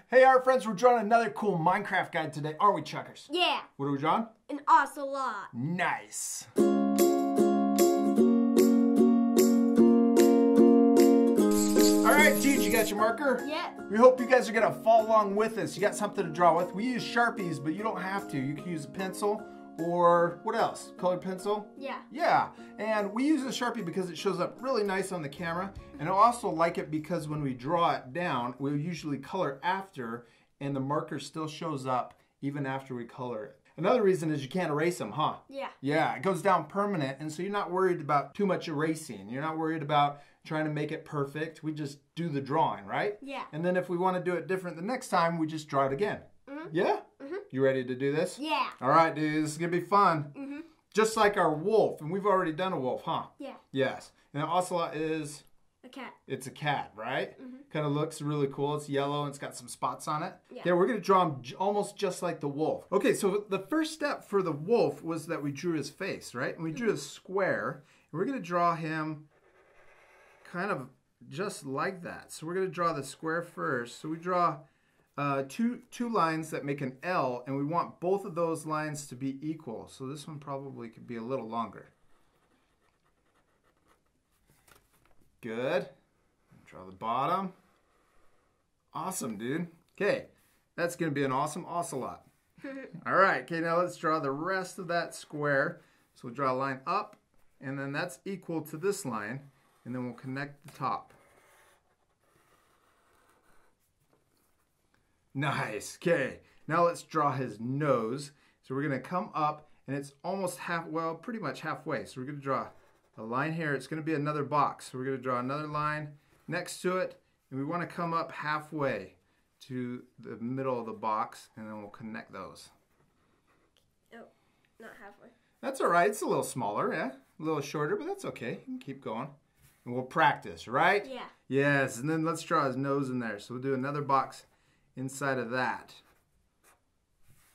Hey, our friends, we're drawing another cool Minecraft guide today, aren't we, Chuckers? Yeah. What are we drawing? An ocelot. Nice. All right, dude, you got your marker? Yeah. We hope you guys are gonna follow along with us. You got something to draw with. We use Sharpies, but you don't have to. You can use a pencil or what else? Colored pencil? Yeah. Yeah, and we use a Sharpie because it shows up really nice on the camera. And I also like it because when we draw it down, we usually color after, and the marker still shows up even after we color it. Another reason is you can't erase them, huh? Yeah. Yeah, it goes down permanent, and so you're not worried about too much erasing. You're not worried about trying to make it perfect. We just do the drawing, right? Yeah. And then if we want to do it different the next time, we just draw it again. Mm-hmm. Yeah? Mm-hmm. You ready to do this? Yeah. All right, dude, this is going to be fun. Mm-hmm. Just like our wolf, and we've already done a wolf, huh? Yeah. Yes. And an ocelot is? A cat. It's a cat, right? Mm-hmm. Kind of looks really cool. It's yellow and it's got some spots on it. Yeah. Okay, we're going to draw him almost just like the wolf. Okay, so the first step for the wolf was that we drew his face, right? And we drew a square. And we're going to draw him kind of just like that. So we're going to draw the square first. So we draw two lines that make an L, and we want both of those lines to be equal. So this one probably could be a little longer. Good. Draw the bottom. Awesome, dude. Okay, that's going to be an awesome ocelot. All right, okay, now let's draw the rest of that square. So we'll draw a line up, and then that's equal to this line, and then we'll connect the top. Nice. Okay, now let's draw his nose. So we're going to come up, and it's almost pretty much halfway. So we're going to draw a line here. It's going to be another box. So we're going to draw another line next to it, and we want to come up halfway to the middle of the box, and then we'll connect those. Oh, not halfway. That's all right. It's a little smaller, yeah? A little shorter, but that's okay. You can keep going. And we'll practice, right? Yeah. Yes, and then let's draw his nose in there. So we'll do another box inside of that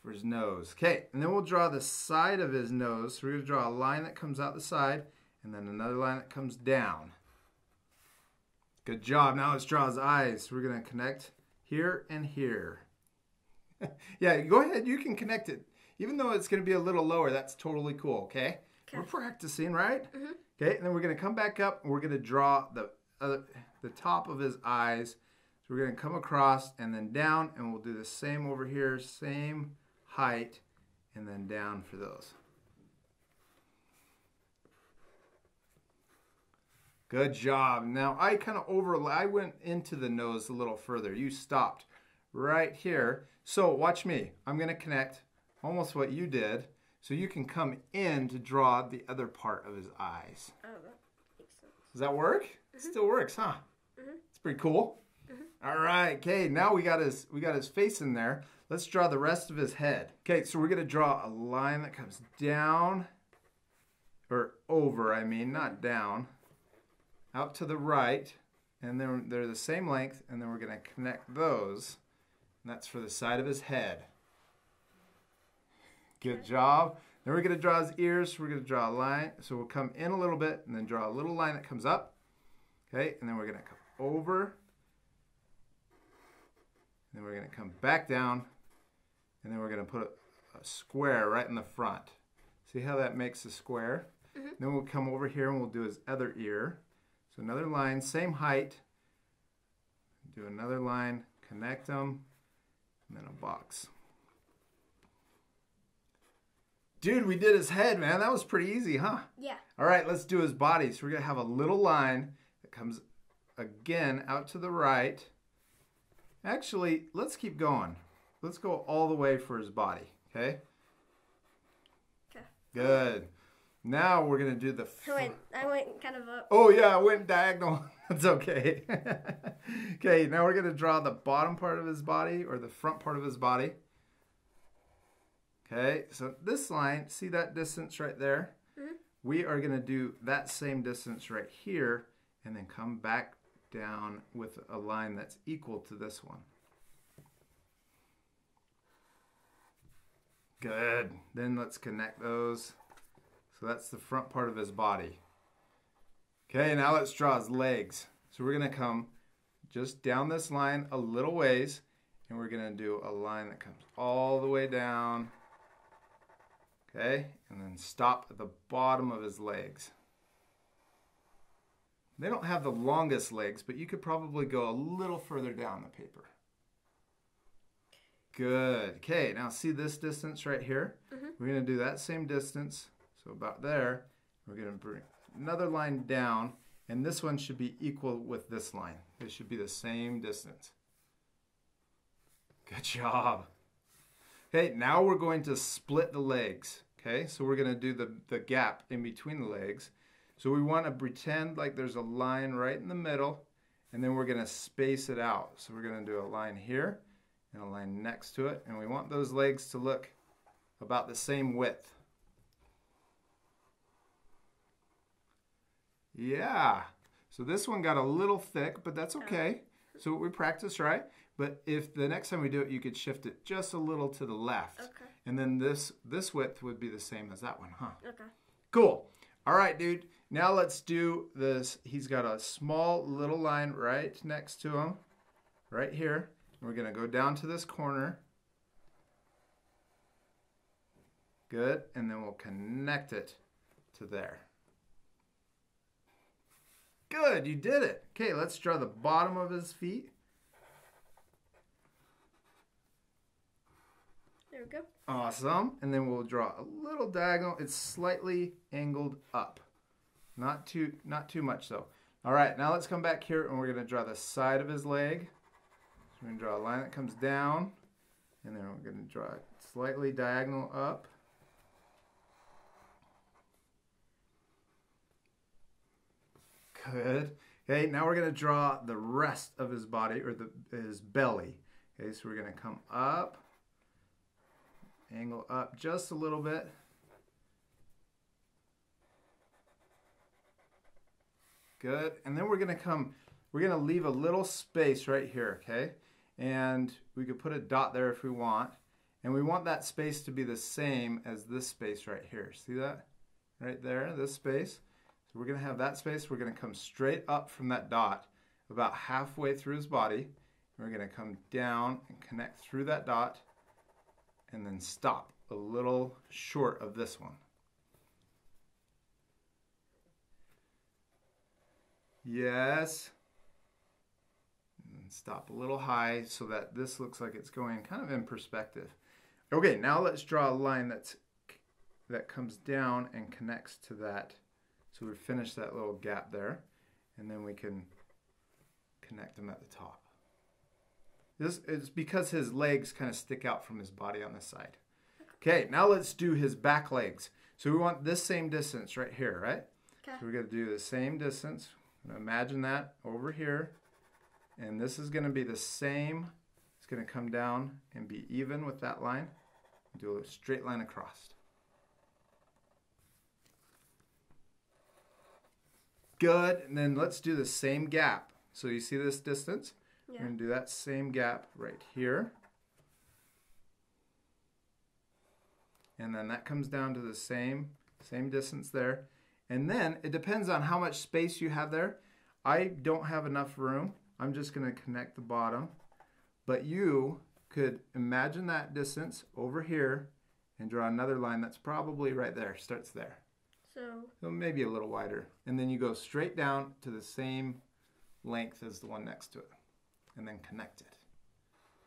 for his nose. Okay, and then we'll draw the side of his nose. So we're going to draw a line that comes out the side, and then another line that comes down. Good job. Now let's draw his eyes. So we're going to connect here and here. Yeah, go ahead. You can connect it. Even though it's going to be a little lower, that's totally cool, okay? We're practicing, right? Mm-hmm. Okay, and then we're going to come back up, and we're going to draw the top of his eyes. So we're going to come across and then down, and we'll do the same over here, same height, and then down for those. Good job. Now I kind of I went into the nose a little further. You stopped right here. So watch me. I'm going to connect almost what you did, so you can come in to draw the other part of his eyes. Oh, that makes sense. Does that work? Mm-hmm. It still works, huh? Mm-hmm. It's pretty cool. Mm-hmm. All right. Okay. Now we got his face in there. Let's draw the rest of his head. Okay. So we're going to draw a line that comes down, or over. I mean, not down. Out to the right, and then they're the same length, and then we're going to connect those, and that's for the side of his head. Good job. Then we're going to draw his ears. We're going to draw a line, so we'll come in a little bit, and then draw a little line that comes up, okay, and then we're going to come over, and then we're going to come back down, and then we're going to put a square right in the front. See how that makes a square? Mm-hmm. Then we'll come over here, and we'll do his other ear. So another line, same height, do another line, connect them, and then a box. Dude, we did his head, man. That was pretty easy, huh? Yeah. All right, let's do his body. So we're going to have a little line that comes, again, out to the right. Actually, let's keep going. Let's go all the way for his body, okay? Okay. Good. Now we're going to do the... I went kind of up. Oh, yeah, I went diagonal. That's okay. Okay, now we're going to draw the bottom part of his body, or the front part of his body. Okay, so this line, see that distance right there? Mm-hmm. We are going to do that same distance right here, and then come back down with a line that's equal to this one. Good. Then let's connect those. So that's the front part of his body. Okay, now let's draw his legs. So we're going to come just down this line a little ways, and we're going to do a line that comes all the way down. Okay, and then stop at the bottom of his legs. They don't have the longest legs, but you could probably go a little further down the paper. Good. Okay, now see this distance right here? We're going to do that same distance. So about there, we're going to bring another line down, and this one should be equal with this line. They should be the same distance. Good job. Okay, now we're going to split the legs. Okay, so we're going to do the gap in between the legs. So we want to pretend like there's a line right in the middle, and then we're going to space it out. So we're going to do a line here and a line next to it, and we want those legs to look about the same width. Yeah, so this one got a little thick, but that's okay. So we practiced, right? But if the next time we do it, you could shift it just a little to the left. Okay. And then this width would be the same as that one, huh? Okay. Cool. All right, dude. Now let's do this. He's got a small little line right next to him, right here. We're going to go down to this corner. Good. And then we'll connect it to there. Good. You did it. Okay, let's draw the bottom of his feet. There we go. Awesome. And then we'll draw a little diagonal. It's slightly angled up. Not too much though. All right, now let's come back here and we're going to draw the side of his leg. So we're going to draw a line that comes down, and then we're going to draw it slightly diagonal up. Good. Okay, now we're going to draw the rest of his body, or his belly. Okay, so we're going to come up, angle up just a little bit. Good. And then we're going to leave a little space right here, okay? And we could put a dot there if we want. And we want that space to be the same as this space right here. See that? Right there, this space. So we're going to have that space. We're going to come straight up from that dot about halfway through his body. We're going to come down and connect through that dot and then stop a little short of this one. Yes. And stop a little high so that this looks like it's going kind of in perspective. Okay, now let's draw a line that comes down and connects to that. So we finish that little gap there, and then we can connect them at the top. This is because his legs kind of stick out from his body on this side. Okay, now let's do his back legs. So we want this same distance right here, right? Okay. So we're going to do the same distance. Imagine that over here, and this is going to be the same. It's going to come down and be even with that line. Do a straight line across. Good, and then let's do the same gap. So you see this distance? Yeah. We're going to do that same gap right here. And then that comes down to the same distance there. And then it depends on how much space you have there. I don't have enough room. I'm just going to connect the bottom. But you could imagine that distance over here and draw another line that's probably right there, starts there. So maybe a little wider. And then you go straight down to the same length as the one next to it. And then connect it.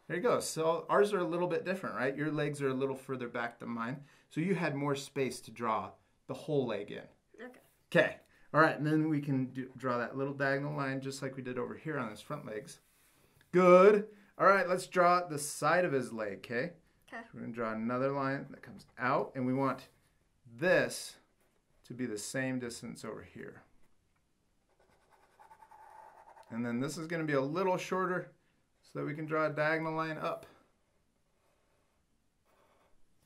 There you go. So ours are a little bit different, right? Your legs are a little further back than mine. So you had more space to draw the whole leg in. Okay. Okay. All right. And then we can draw that little diagonal line just like we did over here on his front legs. Good. All right. Let's draw the side of his leg, okay? Okay. So we're going to draw another line that comes out. And we want this to be the same distance over here. And then this is going to be a little shorter so that we can draw a diagonal line up.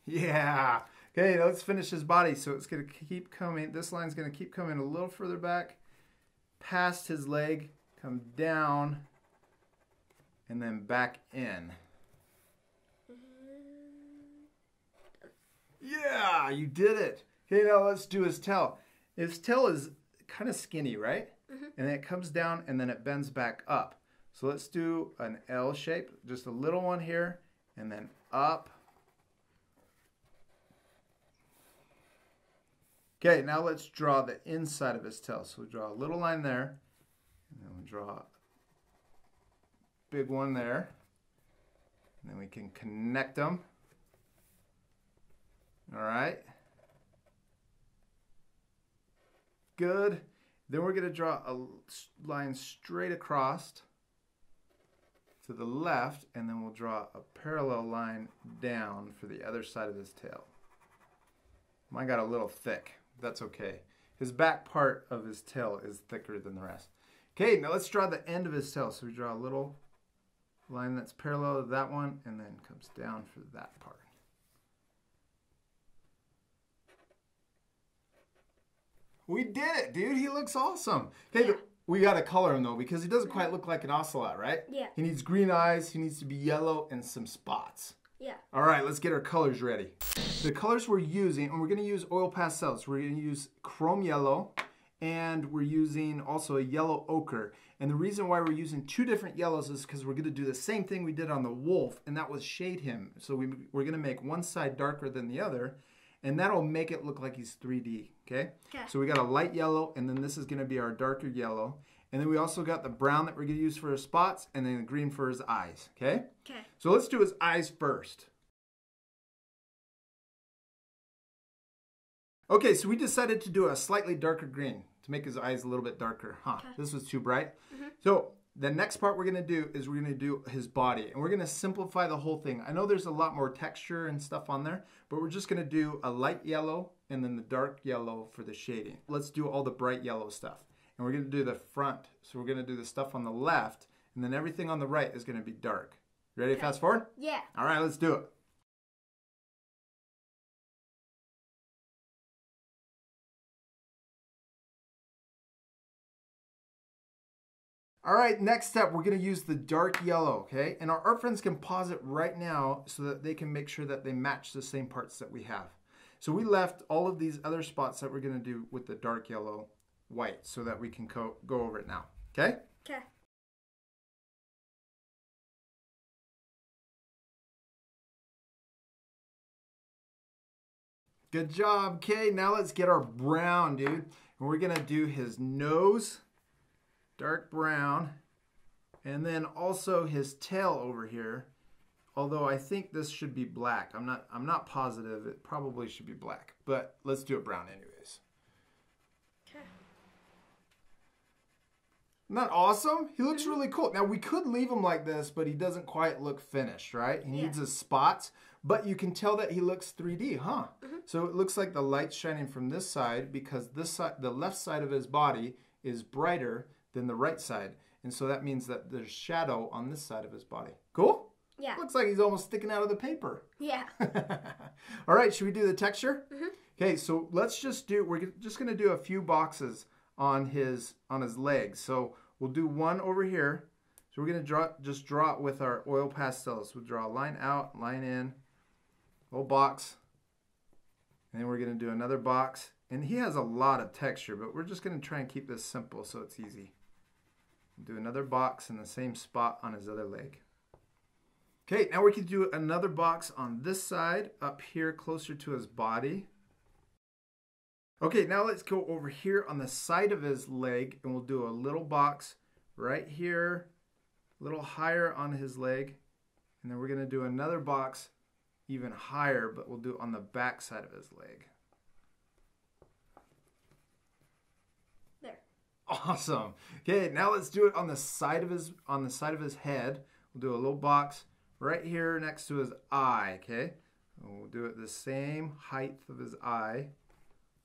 Yeah. Okay, let's finish his body. So it's going to keep coming. This line's going to keep coming a little further back, past his leg, come down, and then back in. Yeah, you did it. Okay, now let's do his tail. His tail is kind of skinny, right? Mm-hmm. And then it comes down and then it bends back up. So let's do an L shape, just a little one here, and then up. Okay, now let's draw the inside of his tail. So we draw a little line there, and then we draw a big one there. And then we can connect them. All right. Good. Then we're going to draw a line straight across to the left, and then we'll draw a parallel line down for the other side of his tail. Mine got a little thick. That's okay. His back part of his tail is thicker than the rest. Okay, now let's draw the end of his tail. So we draw a little line that's parallel to that one, and then comes down for that part. We did it, dude. He looks awesome. Okay, we got to color him, though, because he doesn't quite look like an ocelot, right? Yeah. He needs green eyes, he needs to be yellow, and some spots. Yeah. All right, let's get our colors ready. The colors we're using, and we're going to use oil pastels. We're going to use chrome yellow, and we're using also a yellow ochre. And the reason why we're using two different yellows is because we're going to do the same thing we did on the wolf, and that was shade him. So we're going to make one side darker than the other, and that'll make it look like he's 3D, okay? Okay. So we got a light yellow, and then this is going to be our darker yellow. And then we also got the brown that we're going to use for his spots, and then the green for his eyes, okay? Okay. So let's do his eyes first. Okay, so we decided to do a slightly darker green to make his eyes a little bit darker. Huh, okay. This was too bright. Mm-hmm. So the next part we're going to do is we're going to do his body, and we're going to simplify the whole thing. I know there's a lot more texture and stuff on there, but we're just going to do a light yellow and then the dark yellow for the shading. Let's do all the bright yellow stuff. And we're going to do the front. So we're going to do the stuff on the left, and then everything on the right is going to be dark. Ready to fast forward? Yeah. All right, let's do it. All right, next step, we're going to use the dark yellow, okay? And our art friends can pause it right now so that they can make sure that they match the same parts that we have. So we left all of these other spots that we're going to do with the dark yellow white so that we can go over it now, okay? Okay. Good job. Okay, now let's get our brown, dude. And we're going to do his nose, dark brown, and then also his tail over here. Although I think this should be black. I'm not positive. It probably should be black, but let's do it brown anyways. Okay. Isn't that awesome? He looks really cool. Now, we could leave him like this, but he doesn't quite look finished, right? He needs his spots, but you can tell that he looks 3D, huh? So it looks like the light's shining from this side because this side, the left side of his body is brighter than the right side. And so that means that there's shadow on this side of his body. Cool? Yeah. Looks like he's almost sticking out of the paper. Yeah. All right, should we do the texture? Okay, so let's just do, we're just going to do a few boxes on his legs. So we'll do one over here. So we're going to just draw it with our oil pastels. We'll draw a line out, line in, little box. And then we're going to do another box. And he has a lot of texture, but we're just going to try and keep this simple so it's easy. We'll do another box in the same spot on his other leg. Okay, now we can do another box on this side, up here closer to his body. Okay, now let's go over here on the side of his leg, and we'll do a little box right here, a little higher on his leg. And then we're going to do another box even higher, but we'll do it on the back side of his leg. There. Awesome. Okay, now let's do it on the side of his head. We'll do a little box right here next to his eye, okay? And we'll do it the same height of his eye.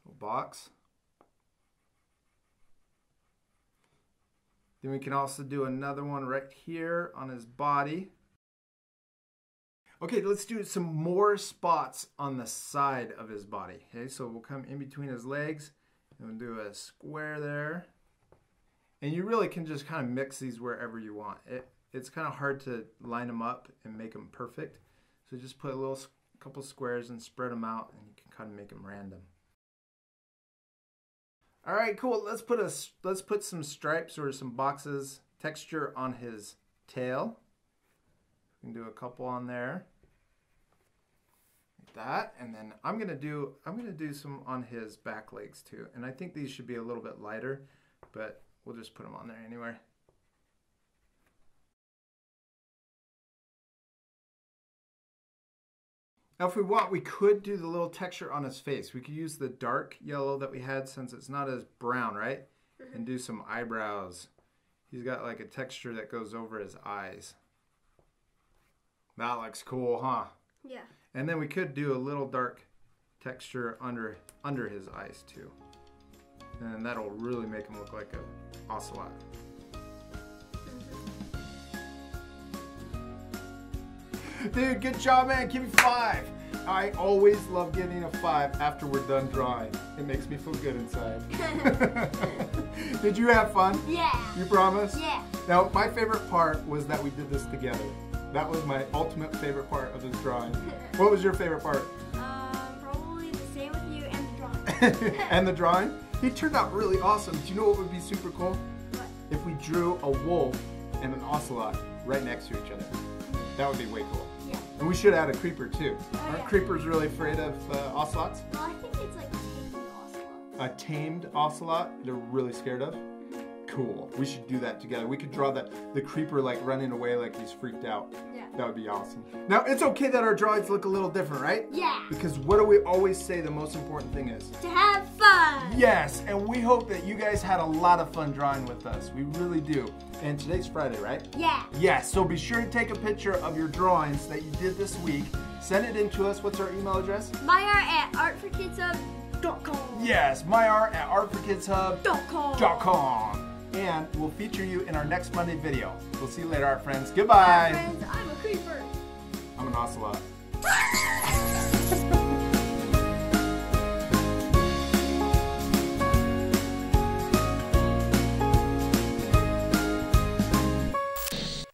Little box. Then we can also do another one right here on his body. Okay, let's do some more spots on the side of his body. Okay, so we'll come in between his legs and we'll do a square there. And you really can just kind of mix these wherever you want. It's kind of hard to line them up and make them perfect. So just put a couple squares and spread them out, and you can kind of make them random. All right, cool. Let's put some stripes or some boxes texture on his tail. We can do a couple on there. Like that. And then I'm gonna do some on his back legs too. And I think these should be a little bit lighter, but we'll just put them on there anyway. Now if we want, we could do the little texture on his face. We could use the dark yellow that we had since it's not as brown, right? And do some eyebrows. He's got like a texture that goes over his eyes. That looks cool, huh? Yeah. And then we could do a little dark texture under his eyes too. And that'll really make him look like an ocelot. Dude, good job, man. Give me 5. I always love getting a 5 after we're done drawing. It makes me feel good inside. Did you have fun? Yeah. You promise? Yeah. Now, my favorite part was that we did this together. That was my ultimate favorite part of this drawing. What was your favorite part? Probably the same with you and the drawing. And the drawing? He turned out really awesome. Do you know what would be super cool? What? If we drew a wolf and an ocelot right next to each other. That would be way cool. Yeah. And we should add a creeper too. Oh, Aren't yeah. creepers really afraid of ocelots? Well, I think it's like a tamed ocelot. A tamed ocelot they're really scared of? Cool. We should do that together. We could draw the creeper like running away like he's freaked out. Yeah. That would be awesome. Now, it's okay that our drawings look a little different, right? Yeah. Because what do we always say the most important thing is? To have fun. Yes, and we hope that you guys had a lot of fun drawing with us. We really do. And today's Friday, right? Yeah. Yes, so be sure to take a picture of your drawings that you did this week. Send it in to us. What's our email address? myart@artforkidshub.com. Yes, myart@artforkidshub.com. And we'll feature you in our next Monday video. We'll see you later, art friends. Goodbye. Friends, I'm a creeper. I'm an ocelot.